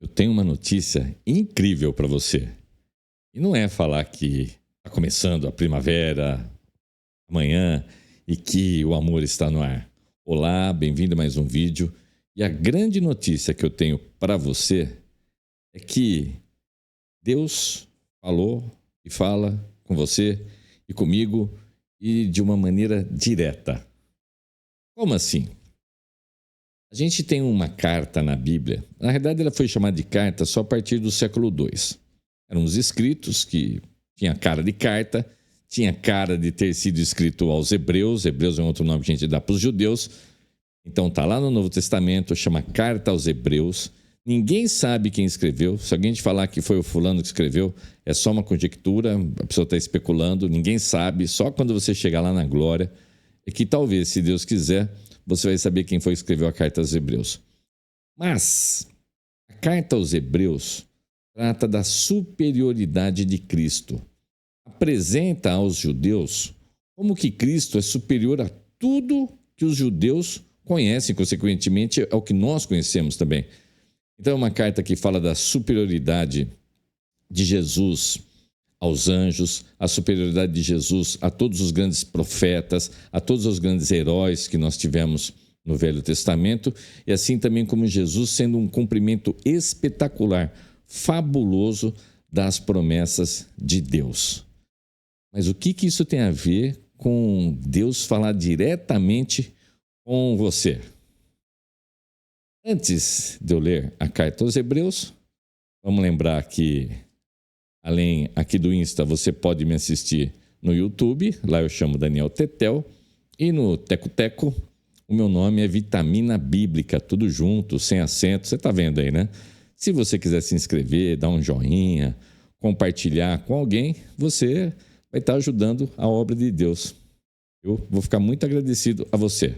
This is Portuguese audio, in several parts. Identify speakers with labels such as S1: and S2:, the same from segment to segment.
S1: Eu tenho uma notícia incrível para você. E não é falar que está começando a primavera amanhã e que o amor está no ar. Olá, bem-vindo a mais um vídeo. E a grande notícia que eu tenho para você é que Deus falou e fala com você e comigo e de uma maneira direta. Como assim? A gente tem uma carta na Bíblia. Na verdade, ela foi chamada de carta só a partir do século II. Eram uns escritos que tinha cara de carta, tinha cara de ter sido escrito aos hebreus. Hebreus é um outro nome que a gente dá para os judeus. Então tá lá no Novo Testamento, chama Carta aos Hebreus. Ninguém sabe quem escreveu. Se alguém te falar que foi o fulano que escreveu, é só uma conjectura, a pessoa está especulando, ninguém sabe. Só quando você chegar lá na glória é que talvez, se Deus quiser, você vai saber quem foi que escreveu a Carta aos Hebreus. Mas a Carta aos Hebreus trata da superioridade de Cristo. Apresenta aos judeus como que Cristo é superior a tudo que os judeus conhecem, consequentemente, ao que nós conhecemos também. Então é uma carta que fala da superioridade de Jesus aos anjos, a superioridade de Jesus a todos os grandes profetas, a todos os grandes heróis que nós tivemos no Velho Testamento, e assim também como Jesus sendo um cumprimento espetacular, fabuloso das promessas de Deus. Mas o que isso tem a ver com Deus falar diretamente com você? Antes de eu ler a carta aos Hebreus, vamos lembrar que, além aqui do Insta, você pode me assistir no YouTube, lá eu chamo Daniel Tetel, e no Teco Teco, o meu nome é Vitamina Bíblica, tudo junto, sem acento, você está vendo aí, né? Se você quiser se inscrever, dar um joinha, compartilhar com alguém, você vai estar ajudando a obra de Deus. Eu vou ficar muito agradecido a você.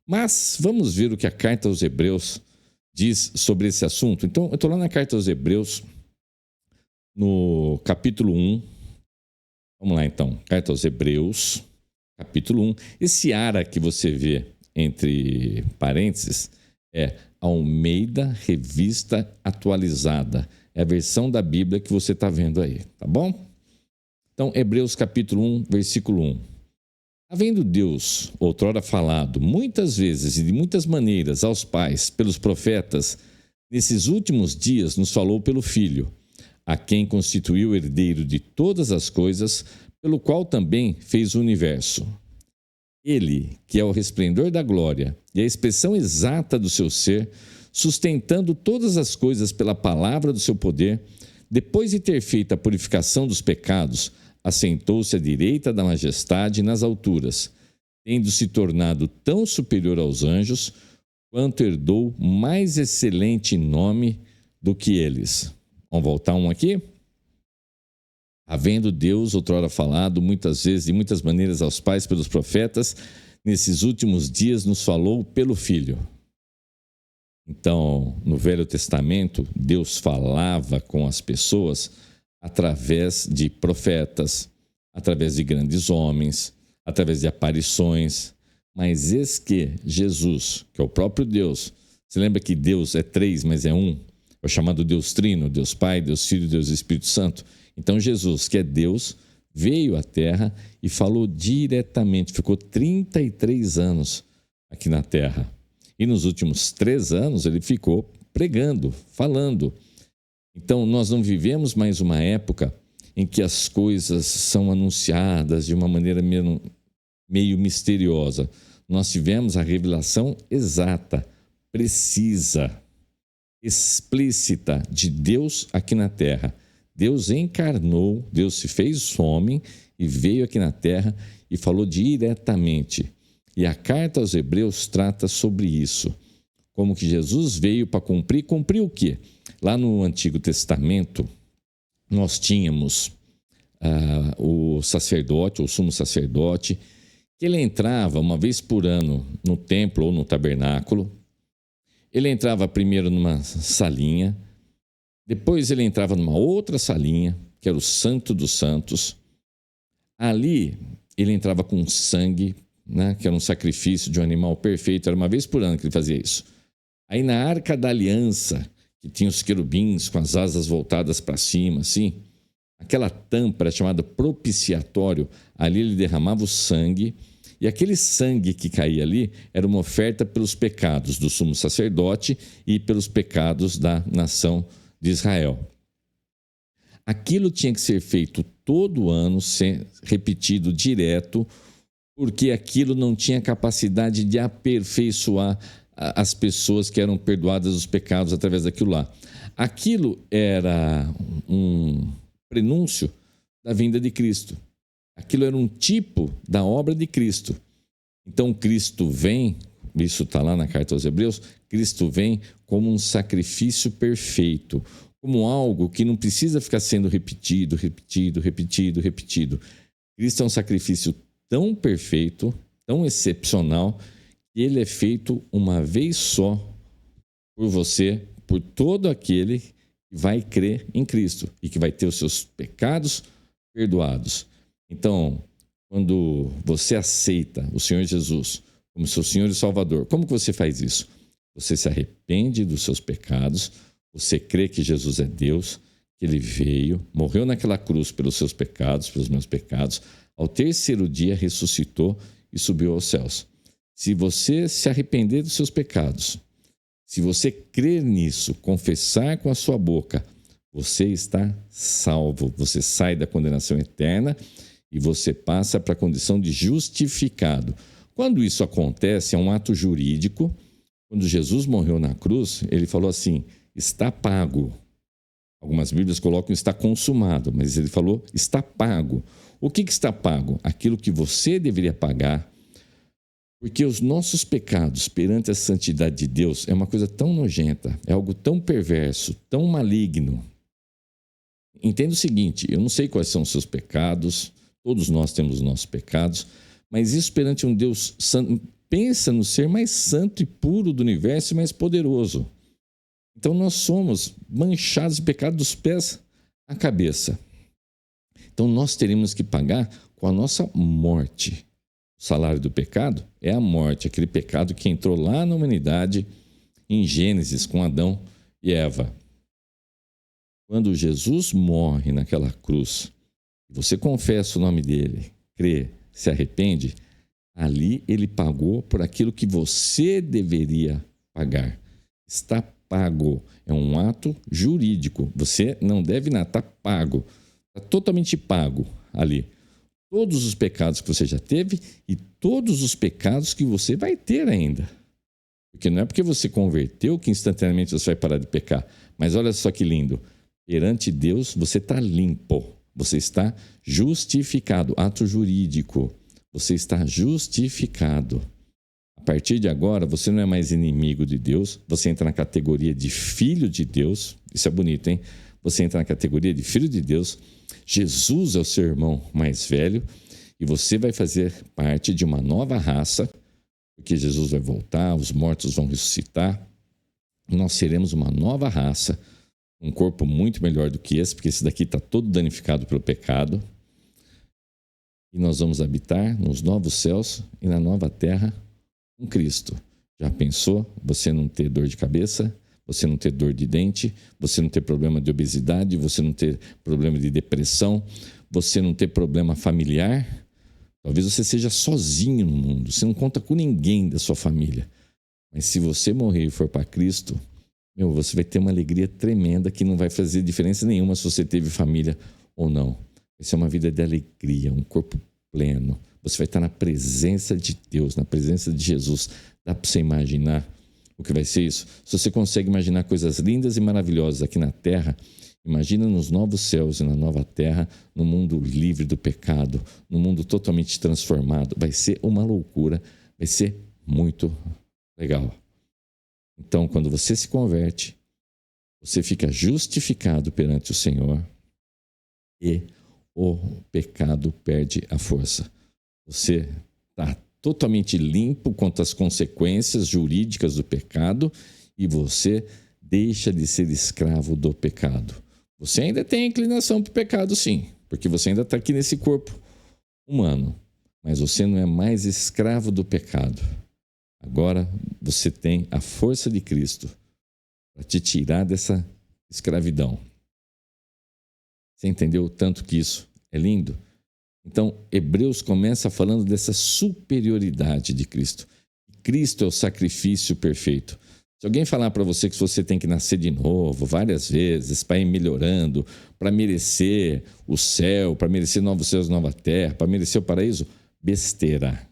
S1: Mas vamos ver o que a Carta aos Hebreus diz sobre esse assunto. Então, eu estou lá na Carta aos Hebreus, no capítulo 1. Vamos lá, então. Carta aos Hebreus, capítulo 1. Esse ara que você vê entre parênteses é Almeida Revista Atualizada. É a versão da Bíblia que você está vendo aí, tá bom? Então, Hebreus capítulo 1, versículo 1. Havendo Deus, outrora falado, muitas vezes e de muitas maneiras aos pais, pelos profetas, nesses últimos dias nos falou pelo Filho, a quem constituiu herdeiro de todas as coisas, pelo qual também fez o universo. Ele, que é o resplendor da glória e a expressão exata do seu ser, sustentando todas as coisas pela palavra do seu poder, depois de ter feito a purificação dos pecados, assentou-se à direita da majestade nas alturas, tendo se tornado tão superior aos anjos, quanto herdou mais excelente nome do que eles. Vamos voltar um aqui? Havendo Deus outrora falado muitas vezes, de muitas maneiras aos pais pelos profetas, nesses últimos dias nos falou pelo Filho. Então, no Velho Testamento, Deus falava com as pessoas através de profetas, através de grandes homens, através de aparições. Mas eis que Jesus, que é o próprio Deus, você lembra que Deus é três, mas é um? É o chamado Deus Trino, Deus Pai, Deus Filho, Deus Espírito Santo. Então Jesus, que é Deus, veio à Terra e falou diretamente, ficou 33 anos aqui na Terra. E nos últimos 3 anos ele ficou pregando, falando. Então nós não vivemos mais uma época em que as coisas são anunciadas de uma maneira meio misteriosa. Nós tivemos a revelação exata, precisa, explícita de Deus aqui na Terra. Deus encarnou, Deus se fez homem e veio aqui na Terra e falou diretamente. E a carta aos Hebreus trata sobre isso. Como que Jesus veio para cumprir. Cumprir o quê? Lá no Antigo Testamento, nós tínhamos o sacerdote, o sumo sacerdote, que ele entrava uma vez por ano no templo ou no tabernáculo. Ele entrava primeiro numa salinha, depois ele entrava numa outra salinha, que era o Santo dos Santos. Ali ele entrava com sangue, né, que era um sacrifício de um animal perfeito, era uma vez por ano que ele fazia isso. Aí na Arca da Aliança, que tinha os querubins com as asas voltadas para cima, assim. Aquela tampa era chamada propiciatório. Ali ele derramava o sangue, e aquele sangue que caía ali era uma oferta pelos pecados do sumo sacerdote e pelos pecados da nação de Israel. Aquilo tinha que ser feito todo ano, ser repetido direto, porque aquilo não tinha capacidade de aperfeiçoar as pessoas que eram perdoadas dos pecados através daquilo lá. Aquilo era um prenúncio da vinda de Cristo. Aquilo era um tipo da obra de Cristo. Então Cristo vem, isso está lá na carta aos Hebreus, Cristo vem como um sacrifício perfeito, como algo que não precisa ficar sendo repetido. Cristo é um sacrifício tão perfeito, tão excepcional, que ele é feito uma vez só por você, por todo aquele que vai crer em Cristo e que vai ter os seus pecados perdoados. Então, quando você aceita o Senhor Jesus como seu Senhor e Salvador, como que você faz isso? Você se arrepende dos seus pecados, você crê que Jesus é Deus, que Ele veio, morreu naquela cruz pelos seus pecados, pelos meus pecados, ao terceiro dia ressuscitou e subiu aos céus. Se você se arrepender dos seus pecados, se você crer nisso, confessar com a sua boca, você está salvo, você sai da condenação eterna e você passa para a condição de justificado. Quando isso acontece, é um ato jurídico. Quando Jesus morreu na cruz, ele falou assim, está pago. Algumas Bíblias colocam está consumado, mas ele falou está pago. O que está pago? Aquilo que você deveria pagar, porque os nossos pecados perante a santidade de Deus é uma coisa tão nojenta, é algo tão perverso, tão maligno. Entenda o seguinte, eu não sei quais são os seus pecados, todos nós temos os nossos pecados, mas isso perante um Deus santo, pensa no ser mais santo e puro do universo e mais poderoso. Então nós somos manchados de pecado dos pés à cabeça. Então nós teremos que pagar com a nossa morte. O salário do pecado é a morte, aquele pecado que entrou lá na humanidade em Gênesis com Adão e Eva. Quando Jesus morre naquela cruz, você confessa o nome dele, crê, se arrepende, ali ele pagou por aquilo que você deveria pagar. Está pago. É um ato jurídico. Você não deve nada, está pago. Está totalmente pago ali. Todos os pecados que você já teve e todos os pecados que você vai ter ainda. Porque não é porque você converteu que instantaneamente você vai parar de pecar. Mas olha só que lindo. Perante Deus, você está limpo. Você está justificado. Ato jurídico. Você está justificado. A partir de agora, você não é mais inimigo de Deus. Você entra na categoria de filho de Deus. Isso é bonito, hein? Você entra na categoria de filho de Deus. Jesus é o seu irmão mais velho. E você vai fazer parte de uma nova raça. Porque Jesus vai voltar, os mortos vão ressuscitar. Nós seremos uma nova raça. Um corpo muito melhor do que esse, porque esse daqui está todo danificado pelo pecado. E nós vamos habitar nos novos céus e na nova terra com Cristo. Já pensou? Você não ter dor de cabeça, você não ter dor de dente, você não ter problema de obesidade, você não ter problema de depressão, você não ter problema familiar. Talvez você seja sozinho no mundo, você não conta com ninguém da sua família. Mas se você morrer e for para Cristo, você vai ter uma alegria tremenda que não vai fazer diferença nenhuma se você teve família ou não. Vai ser uma vida de alegria, um corpo pleno. Você vai estar na presença de Deus, na presença de Jesus. Dá para você imaginar o que vai ser isso? Se você consegue imaginar coisas lindas e maravilhosas aqui na Terra, imagina nos novos céus e na nova terra, no mundo livre do pecado, no mundo totalmente transformado. Vai ser uma loucura, vai ser muito legal. Então, quando você se converte, você fica justificado perante o Senhor e o pecado perde a força. Você está totalmente limpo quanto às consequências jurídicas do pecado e você deixa de ser escravo do pecado. Você ainda tem inclinação para o pecado, sim, porque você ainda está aqui nesse corpo humano, mas você não é mais escravo do pecado. Agora você tem a força de Cristo. para te tirar dessa escravidão. Você entendeu o tanto que isso é lindo? Então, Hebreus começa falando dessa superioridade de Cristo. Cristo é o sacrifício perfeito. Se alguém falar para você que você tem que nascer de novo várias vezes para ir melhorando, para merecer o céu, para merecer novos céus, nova terra, para merecer o paraíso, besteira.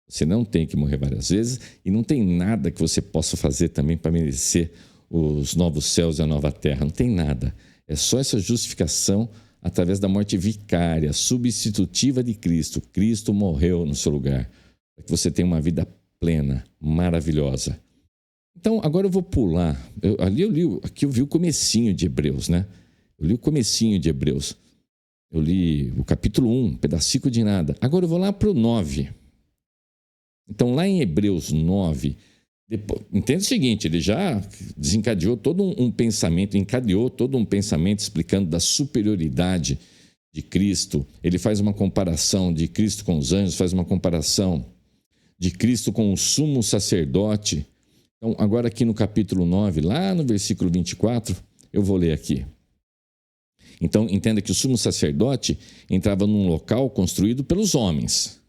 S1: Você não tem que morrer várias vezes e não tem nada que você possa fazer também para merecer os novos céus e a nova terra. Não tem nada. É só essa justificação através da morte vicária, substitutiva de Cristo. Cristo morreu no seu lugar, para que você tenha uma vida plena, maravilhosa. Então, agora eu vou pular. Aqui eu vi o comecinho de Hebreus, né? Eu li o comecinho de Hebreus. Eu li o capítulo 1, um pedacinho de nada. Agora eu vou lá para o 9. Então, lá em Hebreus 9, entenda o seguinte, ele já desencadeou todo um pensamento, encadeou todo um pensamento explicando da superioridade de Cristo. Ele faz uma comparação de Cristo com os anjos, faz uma comparação de Cristo com o sumo sacerdote. Então, agora aqui no capítulo 9, lá no versículo 24, eu vou ler aqui. Então, entenda que o sumo sacerdote entrava num local construído pelos homens.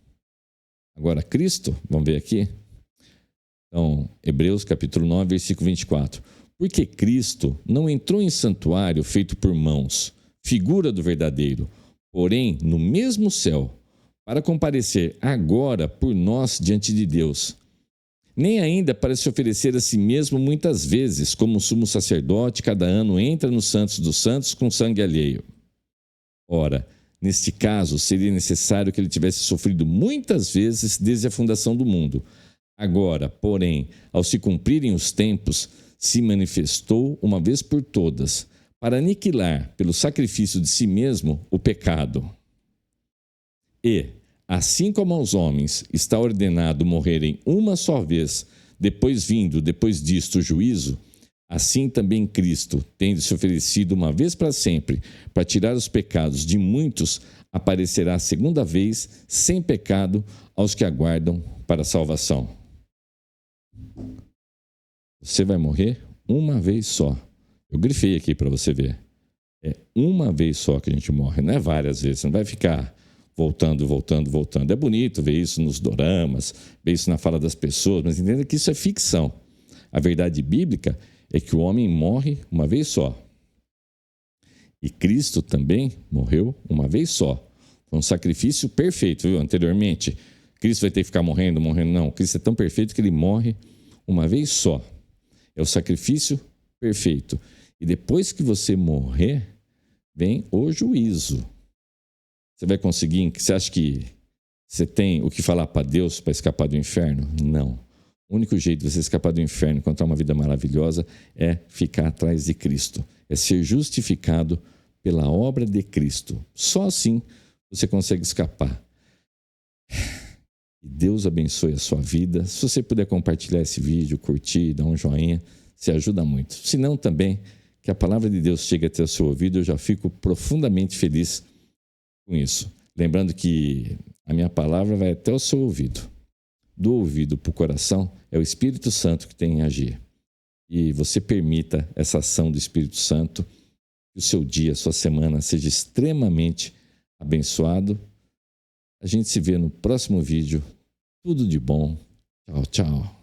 S1: Agora, Cristo, vamos ver aqui. Então, Hebreus capítulo 9, versículo 24. Porque Cristo não entrou em santuário feito por mãos, figura do verdadeiro, porém no mesmo céu, para comparecer agora por nós diante de Deus. Nem ainda para se oferecer a si mesmo muitas vezes, como o sumo sacerdote cada ano entra nos santos dos santos com sangue alheio. Ora, neste caso seria necessário que ele tivesse sofrido muitas vezes desde a fundação do mundo. Agora, porém, ao se cumprirem os tempos, se manifestou uma vez por todas, para aniquilar pelo sacrifício de si mesmo o pecado. E, assim como aos homens está ordenado morrerem uma só vez, depois disto o juízo, assim também Cristo, tendo se oferecido uma vez para sempre, para tirar os pecados de muitos, aparecerá a segunda vez, sem pecado, aos que aguardam para a salvação. Você vai morrer uma vez só. Eu grifei aqui para você ver. É uma vez só que a gente morre, não é várias vezes. Você não vai ficar voltando. É bonito ver isso nos doramas, ver isso na fala das pessoas, mas entenda que isso é ficção. A verdade bíblica é que o homem morre uma vez só. E Cristo também morreu uma vez só. Foi um sacrifício perfeito, viu? Anteriormente, Cristo vai ter que ficar morrendo. Não. Cristo é tão perfeito que ele morre uma vez só. É o sacrifício perfeito. E depois que você morrer, vem o juízo. Você vai conseguir? Você acha que você tem o que falar para Deus para escapar do inferno? Não. O único jeito de você escapar do inferno e encontrar uma vida maravilhosa é ficar atrás de Cristo. É ser justificado pela obra de Cristo. Só assim você consegue escapar. Que Deus abençoe a sua vida. Se você puder compartilhar esse vídeo, curtir, dar um joinha, se ajuda muito. Se não, também, que a palavra de Deus chegue até o seu ouvido, eu já fico profundamente feliz com isso. Lembrando que a minha palavra vai até o seu ouvido. Do ouvido para o coração, é o Espírito Santo que tem em agir. E você permita essa ação do Espírito Santo, que o seu dia, a sua semana seja extremamente abençoado. A gente se vê no próximo vídeo. Tudo de bom. Tchau, tchau.